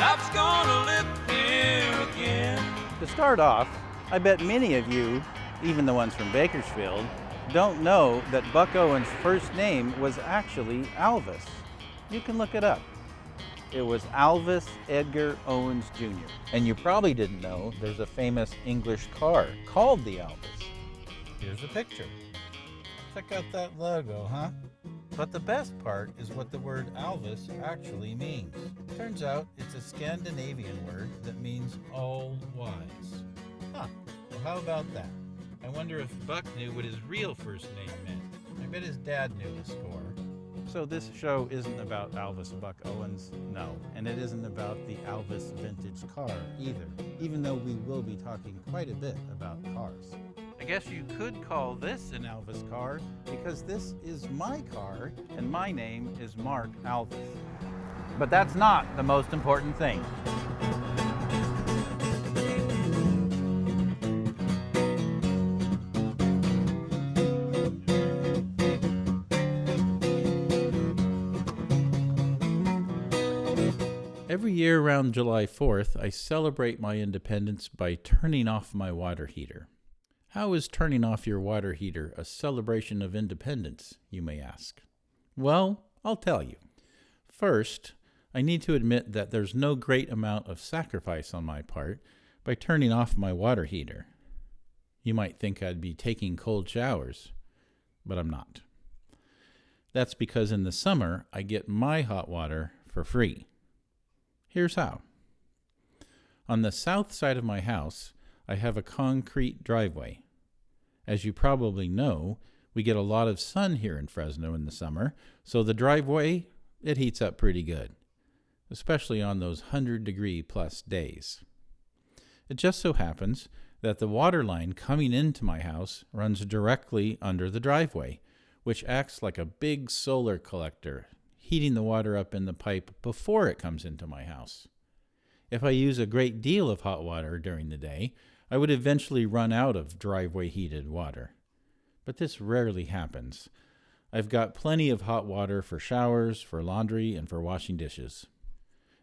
God's gonna lift him again. To start off, I bet many of you, even the ones from Bakersfield, don't know that Buck Owens' first name was actually Alvis. You can look it up. It was Alvis Edgar Owens Jr. And you probably didn't know there's a famous English car called the Alvis. Here's a picture. Check out that logo, huh? But the best part is what the word Alvis actually means. Turns out it's a Scandinavian word that means all wise. Huh, well how about that? I wonder if Buck knew what his real first name meant. I bet his dad knew the score. So this show isn't about Alvis Buck Owens, no. And it isn't about the Alvis vintage car either, even though we will be talking quite a bit about cars. I guess you could call this an Alvis car because this is my car and my name is Mark Alvis. But that's not the most important thing. Every year around July 4th, I celebrate my independence by turning off my water heater. How is turning off your water heater a celebration of independence, you may ask? Well, I'll tell you. First, I need to admit that there's no great amount of sacrifice on my part by turning off my water heater. You might think I'd be taking cold showers, but I'm not. That's because in the summer, I get my hot water for free. Here's how. On the south side of my house, I have a concrete driveway. As you probably know, we get a lot of sun here in Fresno in the summer, so the driveway, it heats up pretty good, especially on those 100-degree plus days. It just so happens that the water line coming into my house runs directly under the driveway, which acts like a big solar collector, heating the water up in the pipe before it comes into my house. If I use a great deal of hot water during the day, I would eventually run out of driveway heated water. But this rarely happens. I've got plenty of hot water for showers, for laundry, and for washing dishes.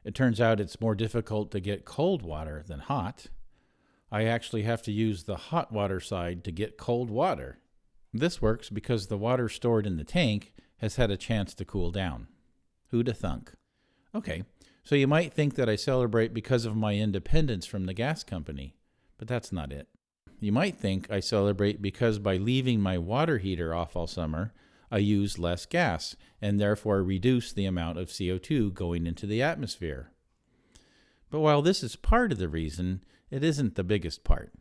It turns out it's more difficult to get cold water than hot. I actually have to use the hot water side to get cold water. This works because the water stored in the tank has had a chance to cool down. Who'da thunk? Okay, so you might think that I celebrate because of my independence from the gas company, but that's not it. You might think I celebrate because by leaving my water heater off all summer, I use less gas and therefore reduce the amount of CO2 going into the atmosphere. But while this is part of the reason, it isn't the biggest part.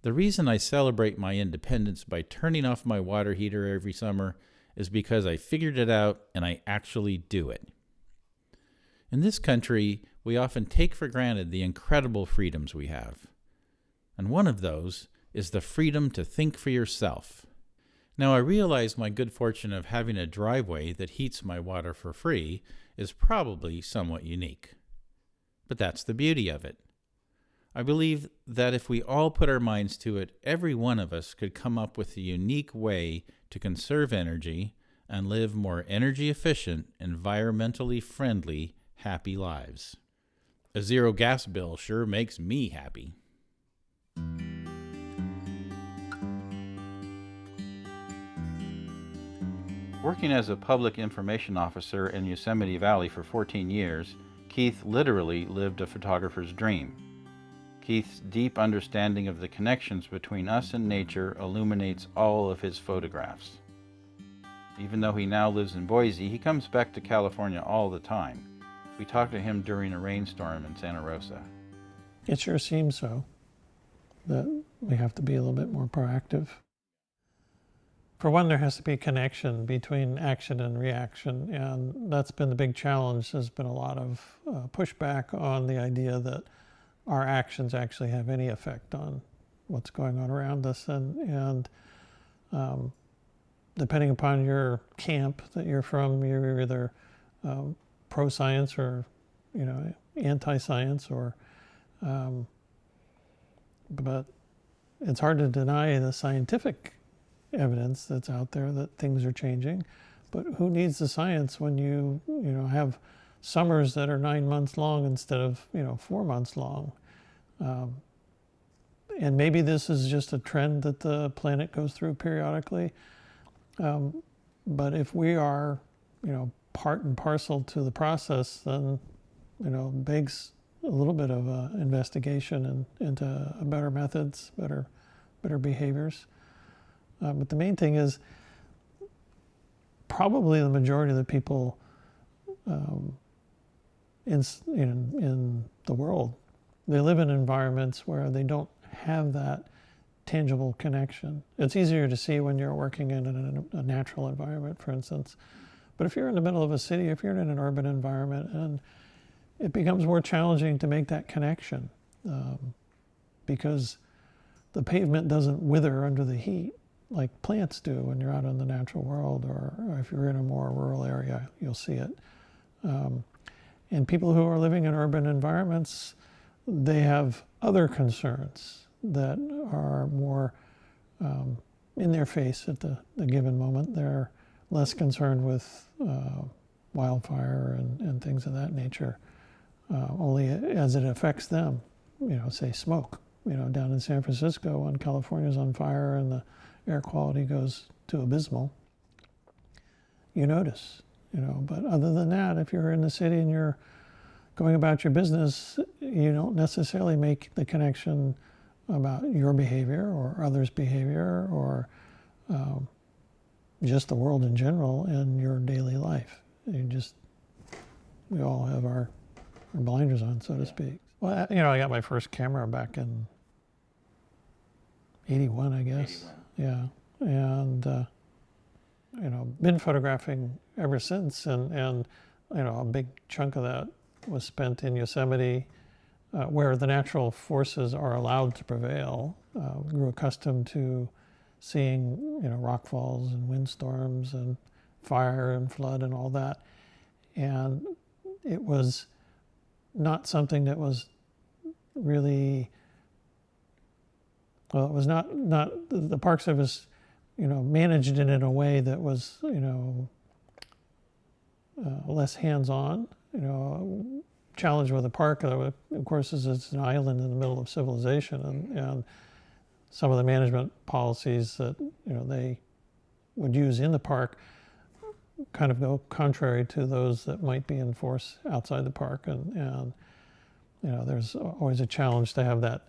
The reason I celebrate my independence by turning off my water heater every summer is because I figured it out and I actually do it. In this country, we often take for granted the incredible freedoms we have. And one of those is the freedom to think for yourself. Now, I realize my good fortune of having a driveway that heats my water for free is probably somewhat unique. But that's the beauty of it. I believe that if we all put our minds to it, every one of us could come up with a unique way to conserve energy and live more energy efficient, environmentally friendly, happy lives. A zero gas bill sure makes me happy. Working as a public information officer in Yosemite Valley for 14 years, Keith literally lived a photographer's dream. Keith's deep understanding of the connections between us and nature illuminates all of his photographs. Even though he now lives in Boise, he comes back to California all the time. We talked to him during a rainstorm in Santa Rosa. It sure seems so, that we have to be a little bit more proactive. For one, there has to be a connection between action and reaction, and that's been the big challenge. There's been a lot of pushback on the idea that our actions actually have any effect on what's going on around us, and depending upon your camp that you're from, you're either pro-science or anti-science, or but it's hard to deny the scientific evidence that's out there that things are changing. But who needs the science when you have summers that are 9 months long instead of 4 months long. And maybe this is just a trend that the planet goes through periodically. But if we are, part and parcel to the process, then, begs a little bit of investigation into better methods, better behaviors. But the main thing is probably the majority of the people in the world, they live in environments where they don't have that tangible connection. It's easier to see when you're working in a natural environment, for instance. But if you're in the middle of a city, if you're in an urban environment, and it becomes more challenging to make that connection because the pavement doesn't wither under the heat like plants do when you're out in the natural world, or if you're in a more rural area, you'll see it. And people who are living in urban environments, they have other concerns that are more in their face at the given moment. They're less concerned with wildfire and things of that nature, only as it affects them. Say smoke. Down in San Francisco, when California's on fire and the air quality goes to abysmal, you notice. But other than that, if you're in the city and you're going about your business, you don't necessarily make the connection about your behavior or others' behavior or just the world in general in your daily life. We all have our blinders on, so to speak. Well, I got my first camera back in 81, I guess. 81. Yeah. And, been photographing ever since. And a big chunk of that was spent in Yosemite, where the natural forces are allowed to prevail. Grew accustomed to seeing, rock falls and windstorms and fire and flood and all that. And it was not something that was really, well, it was not the Park Service, managed it in a way that was, less hands-on. Challenge with the park, of course, is it's an island in the middle of civilization, and some of the management policies that they would use in the park kind of go contrary to those that might be in force outside the park, and there's always a challenge to have that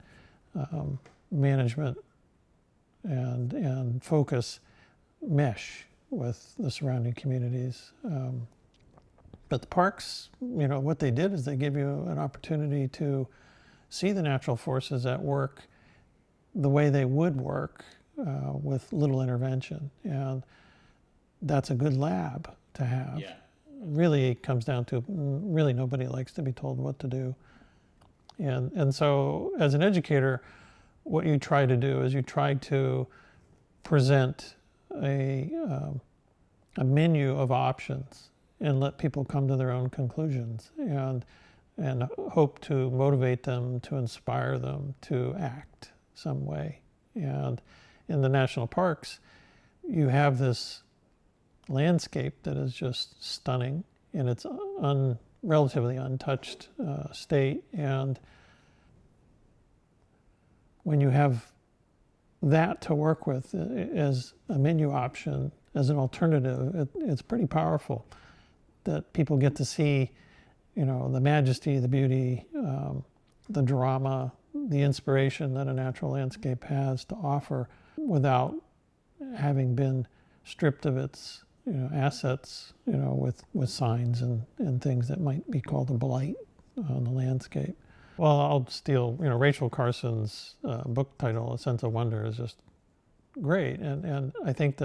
management and focus mesh with the surrounding communities. But the parks, what they did is they give you an opportunity to see the natural forces at work the way they would work with little intervention. And that's a good lab to have. Yeah. Really, it comes down to really nobody likes to be told what to do. And so as an educator, what you try to do is you try to present a menu of options and let people come to their own conclusions, and hope to motivate them, to inspire them to act some way. And in the national parks, you have this landscape that is just stunning in its relatively untouched state. And when you have that to work with as a menu option, as an alternative, it's pretty powerful that people get to see, the majesty, the beauty, the drama, the inspiration that a natural landscape has to offer without having been stripped of its, assets, with signs and things that might be called a blight on the landscape. Well, I'll steal, Rachel Carson's book title, A Sense of Wonder, is just great. And I think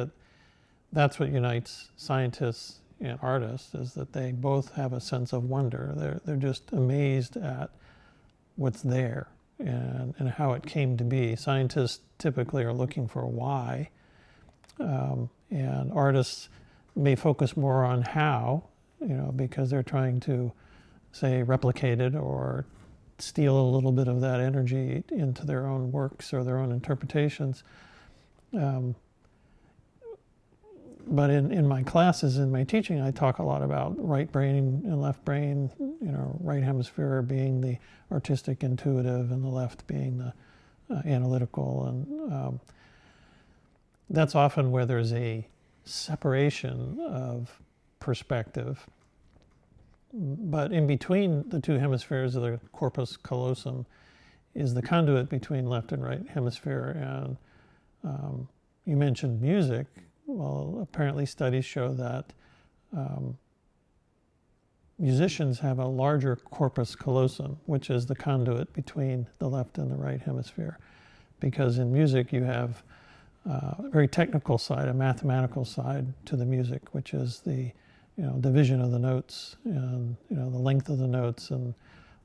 that's what unites scientists and artists, is that they both have a sense of wonder. They're just amazed at what's there and how it came to be. Scientists typically are looking for why, and artists may focus more on how, because they're trying to, say, replicate it or steal a little bit of that energy into their own works or their own interpretations. But in my classes, in my teaching, I talk a lot about right brain and left brain, right hemisphere being the artistic, intuitive, and the left being the analytical. And that's often where there's a separation of perspective. But in between the two hemispheres of the corpus callosum is the conduit between left and right hemisphere. And you mentioned music. Well, apparently studies show that musicians have a larger corpus callosum, which is the conduit between the left and the right hemisphere. Because in music you have a very technical side, a mathematical side to the music, which is the division of the notes and the length of the notes, and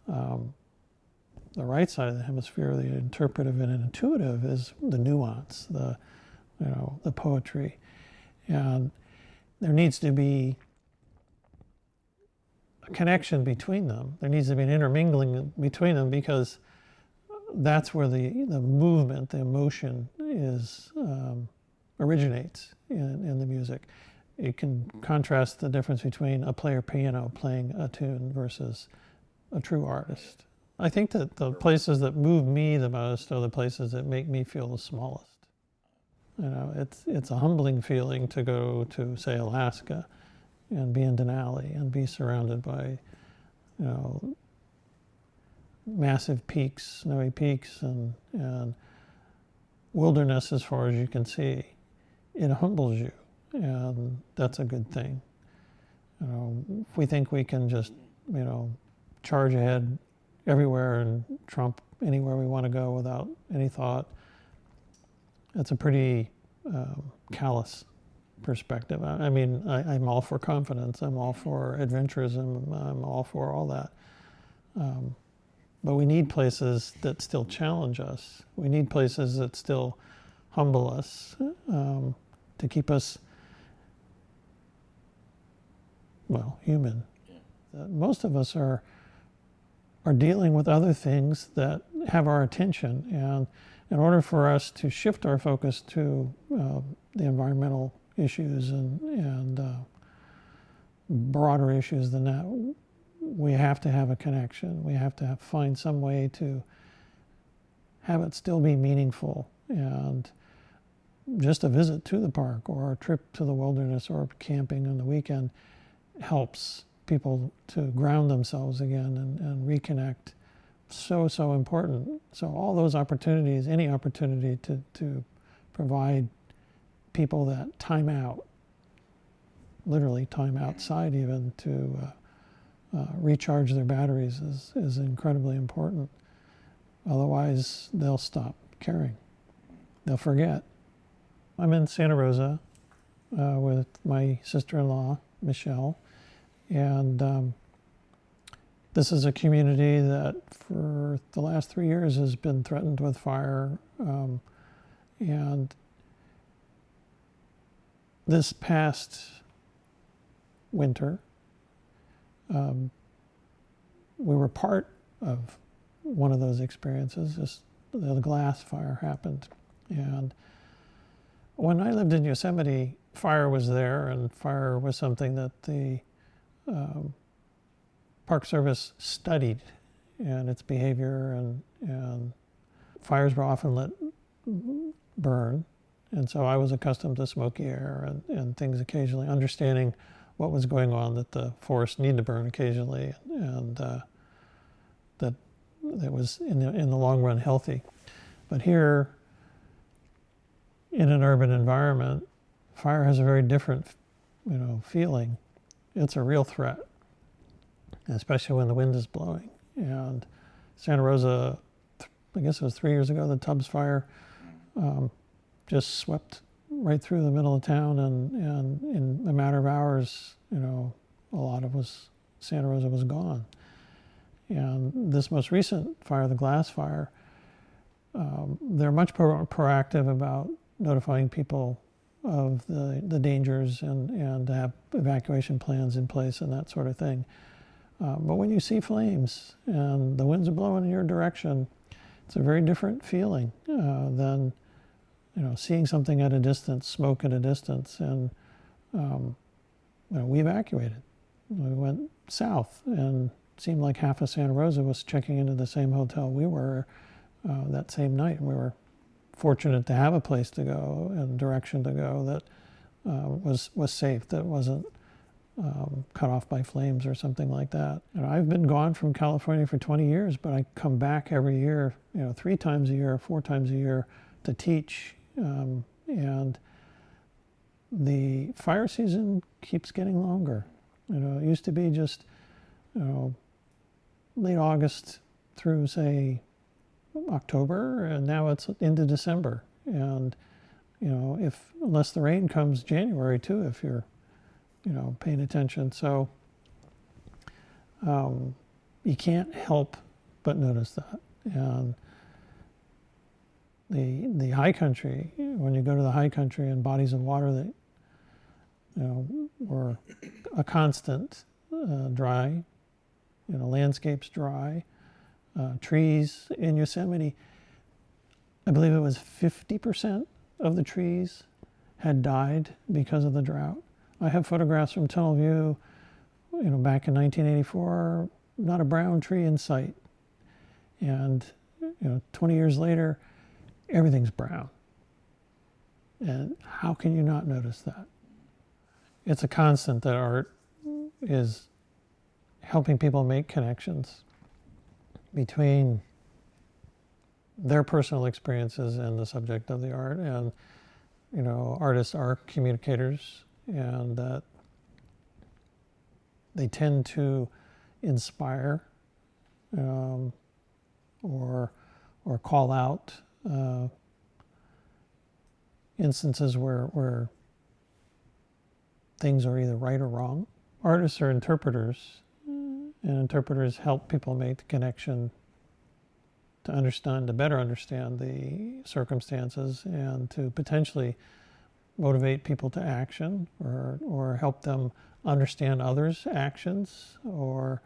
the right side of the hemisphere, the interpretive and intuitive, is the nuance, the poetry. And there needs to be a connection between them. There needs to be an intermingling between them, because that's where the movement, the emotion originates in the music. You can contrast the difference between a player piano playing a tune versus a true artist. I think that the places that move me the most are the places that make me feel the smallest. It's a humbling feeling to go to, say, Alaska and be in Denali and be surrounded by, massive peaks, snowy peaks, and wilderness as far as you can see. It humbles you, and that's a good thing. If we think we can just, charge ahead everywhere and trump anywhere we want to go without any thought, that's a pretty callous perspective. I'm all for confidence. I'm all for adventurism. I'm all for all that. But we need places that still challenge us. We need places that still humble us, to keep us, human. Yeah. Most of us are dealing with other things that have our attention, and in order for us to shift our focus to the environmental issues and broader issues than that, we have to have a connection. We have to find some way to have it still be meaningful. And just a visit to the park or a trip to the wilderness or camping on the weekend helps people to ground themselves again and reconnect. So important. So all those opportunities, any opportunity to provide people that time out, literally time outside even, to recharge their batteries is incredibly important. Otherwise, they'll stop caring. They'll forget. I'm in Santa Rosa with my sister-in-law, Michelle, and this is a community that for the last 3 years has been threatened with fire. And this past winter, we were part of one of those experiences. The glass fire happened. And when I lived in Yosemite, fire was there, and fire was something that the Park Service studied, and its behavior, and fires were often let burn. And so I was accustomed to smoky air and things occasionally, understanding what was going on, that the forest needed to burn occasionally, and that it was in the long run healthy. But here, in an urban environment, fire has a very different, feeling. It's a real threat, especially when the wind is blowing. And Santa Rosa, I guess it was 3 years ago, the Tubbs fire just swept right through the middle of town, and in a matter of hours, a lot of Santa Rosa was gone. And this most recent fire, the glass fire, they're much proactive about notifying people of the dangers and to have evacuation plans in place and that sort of thing. But when you see flames and the winds are blowing in your direction, it's a very different feeling than seeing something at a distance, smoke at a distance. And we evacuated. We went south, and it seemed like half of Santa Rosa was checking into the same hotel we were that same night. We were fortunate to have a place to go and direction to go that was safe, that wasn't cut off by flames or something like that. And I've been gone from California for 20 years, but I come back every year, 3 times a year, 4 times a year to teach. And the fire season keeps getting longer. It used to be just, late August through, say, October, and now it's into December. And, unless the rain comes January too, if you're, paying attention. So you can't help but notice that. And the high country, when you go to the high country and bodies of water that, were a constant, dry, landscapes dry, trees in Yosemite, I believe it was 50% of the trees had died because of the drought. I have photographs from Tunnel View, back in 1984, not a brown tree in sight. And, 20 years later, everything's brown. And how can you not notice that? It's a constant that art is helping people make connections between their personal experiences and the subject of the art. And, artists are communicators, and that they tend to inspire or call out instances where things are either right or wrong. Artists are interpreters, and interpreters help people make the connection to better understand the circumstances and to potentially motivate people to action or help them understand others' actions or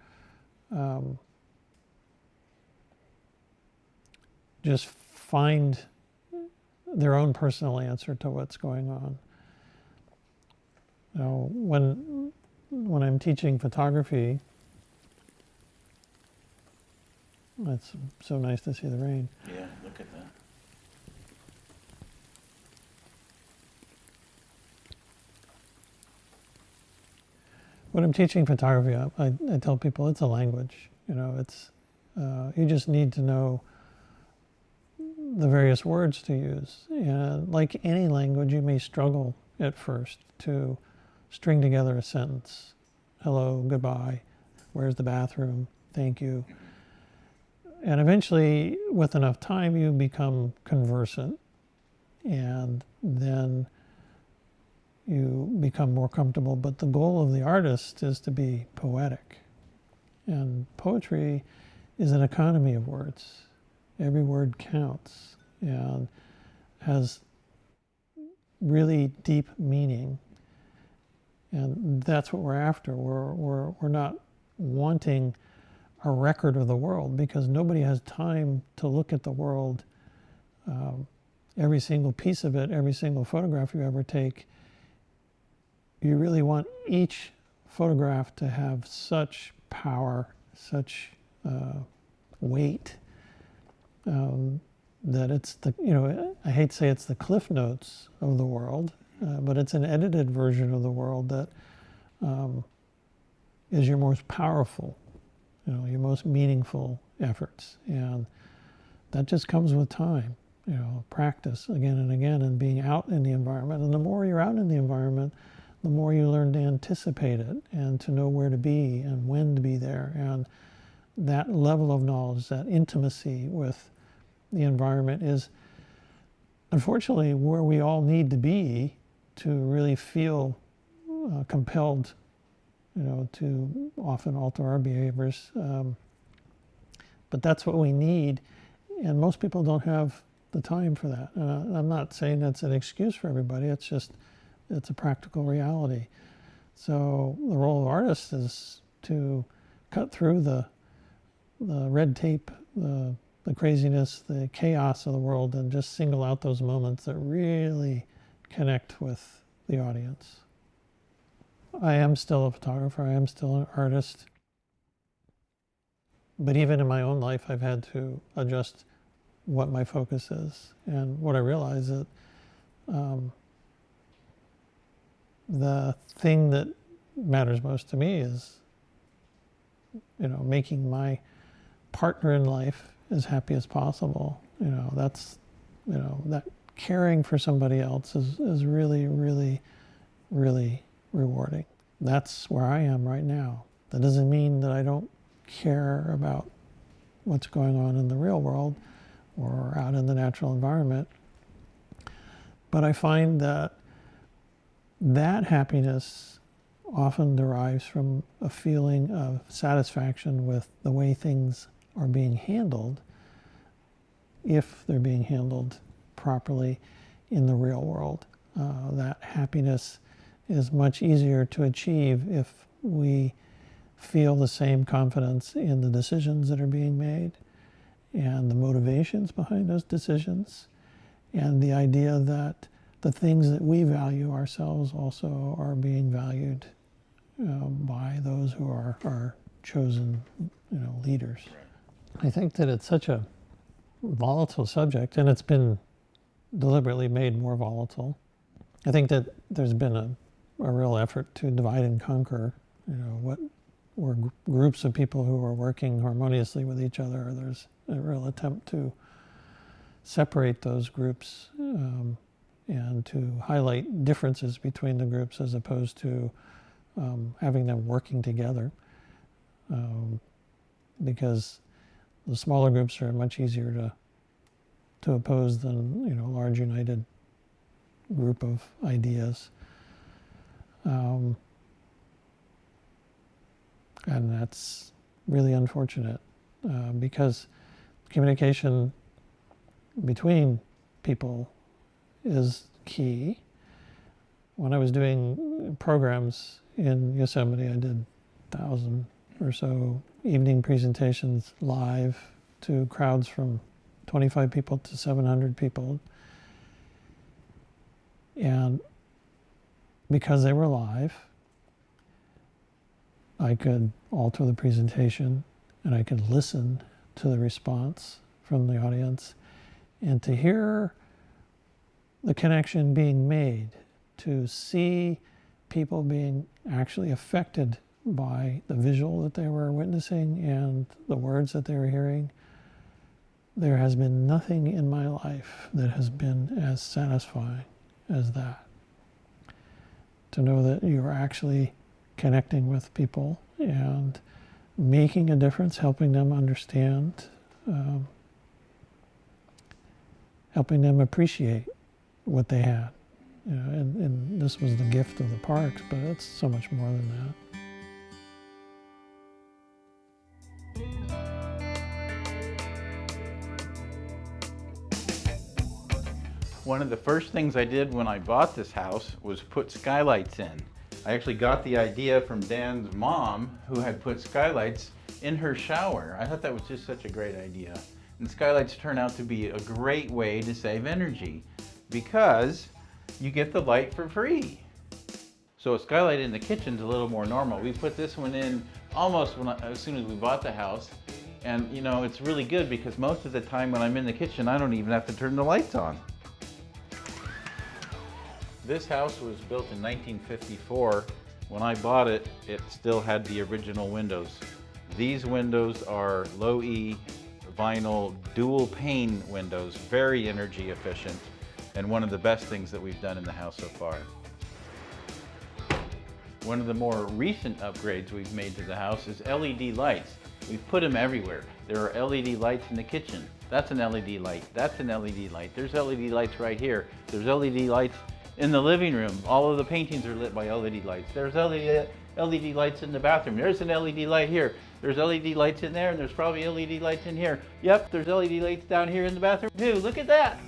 just find their own personal answer to what's going on. When I'm teaching photography, it's so nice to see the rain. Yeah, look at that. When I'm teaching photography, I tell people it's a language. It's you just need to know the various words to use. And like any language, you may struggle at first to string together a sentence. Hello, goodbye, where's the bathroom, thank you. And eventually, with enough time, you become conversant, and then you become more comfortable. But the goal of the artist is to be poetic. And poetry is an economy of words. Every word counts and has really deep meaning. And that's what we're after. We're not wanting a record of the world, because nobody has time to look at the world, every single piece of it, every single photograph you ever take. You really want each photograph to have such power, such weight, that it's I hate to say it's the cliff notes of the world, but it's an edited version of the world that is your most powerful, your most meaningful efforts. And that just comes with time, practice again and again, and being out in the environment. And the more you're out in the environment, the more you learn to anticipate it and to know where to be and when to be there. And that level of knowledge, that intimacy with the environment, is unfortunately where we all need to be to really feel compelled, to often alter our behaviors. But that's what we need, and most people don't have the time for that. I'm not saying that's an excuse for everybody. It's a practical reality. So the role of artists is to cut through the red tape, the craziness, the chaos of the world, and just single out those moments that really connect with the audience. I am still a photographer. I am still an artist. But even in my own life, I've had to adjust what my focus is. And what I realize is the thing that matters most to me is, making my partner in life as happy as possible. That's, that caring for somebody else is really, really, really rewarding. That's where I am right now. That doesn't mean that I don't care about what's going on in the real world or out in the natural environment. But I find that happiness often derives from a feeling of satisfaction with the way things are being handled, if they're being handled properly in the real world. That happiness is much easier to achieve if we feel the same confidence in the decisions that are being made and the motivations behind those decisions, and the idea that the things that we value ourselves also are being valued by those who are our chosen leaders. Right. I think that it's such a volatile subject, and it's been deliberately made more volatile. I think that there's been a real effort to divide and conquer, what were groups of people who are working harmoniously with each other. There's a real attempt to separate those groups and to highlight differences between the groups as opposed to having them working together, because the smaller groups are much easier to oppose than a large united group of ideas. And that's really unfortunate because communication between people is key. When I was doing programs in Yosemite, I did 1,000 or so evening presentations live to crowds from 25 people to 700 people. And because they were live, I could alter the presentation and I could listen to the response from the audience, and to hear the connection being made, to see people being actually affected by the visual that they were witnessing and the words that they were hearing. There has been nothing in my life that has been as satisfying as that. To know that you are actually connecting with people and making a difference, helping them understand, helping them appreciate what they had. And this was the gift of the parks, but it's so much more than that. One of the first things I did when I bought this house was put skylights in. I actually got the idea from Dan's mom, who had put skylights in her shower. I thought that was just such a great idea. And skylights turn out to be a great way to save energy because you get the light for free. So a skylight in the kitchen is a little more normal. We put this one in almost as soon as we bought the house. And it's really good because most of the time when I'm in the kitchen, I don't even have to turn the lights on. This house was built in 1954. When I bought it, it still had the original windows. These windows are low E vinyl dual pane windows, very energy efficient, and one of the best things that we've done in the house so far. One of the more recent upgrades we've made to the house is LED lights. We've put them everywhere. There are LED lights in the kitchen. That's an LED light. That's an LED light. There's LED lights right here. There's LED lights in the living room. All of the paintings are lit by LED lights. There's LED lights in the bathroom. There's an LED light here. There's LED lights in there, and there's probably LED lights in here. Yep, there's LED lights down here in the bathroom too. Look at that.